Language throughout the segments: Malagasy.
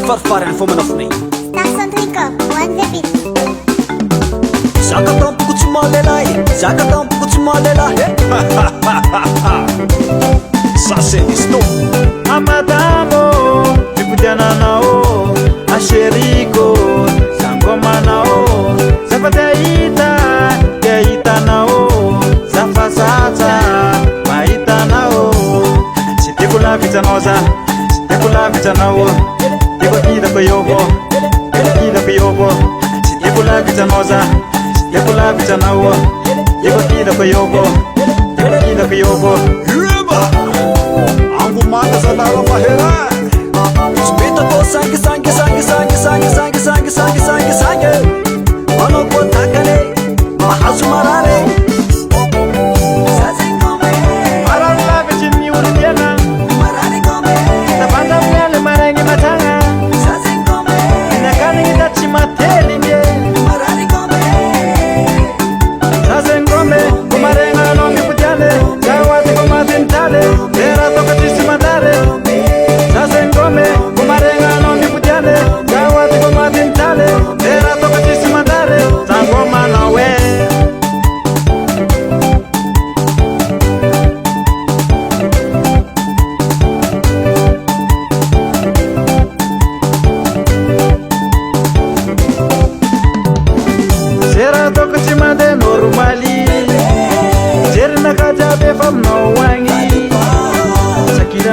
farifariny fo manafony zaka tampoko tsy malela zaka tampoko tsy malela sasenisto amadamo mikudiananao asheriko sangomanao zafateita keitanao zafasatsa maitanao sitikulavitsanao za sitikulavitsanao ikokidako yovo ikokidako yovo sitikulavitsanao za sitikulavitsanao ikokidako yovo ikokidako yovo angomanga zalala mahera spitako sangi sangi sangi sangi sangi sangi sangi sangi sangi sangi manoko takane mahazo marare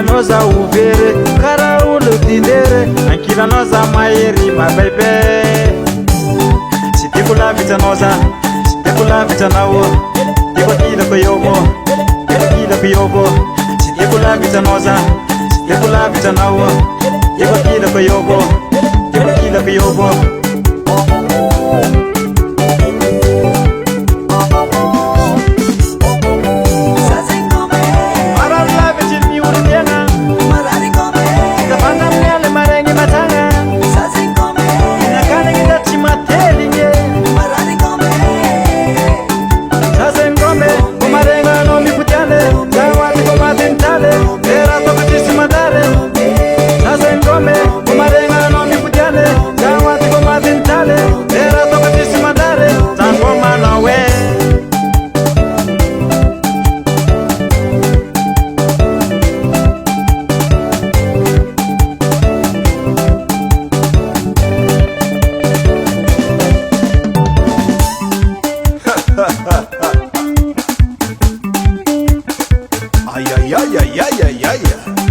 noza uvere karaulu tindere ankila noza maeri mabaibe sitikulavita noza sitikulavita nawo ikokila koyovo ikokila koyovo sitikulavita noza sitikulavita nawo ikokila koyovo ikokila koyovo Ay, ay, ay, ay, ay, ay, ay.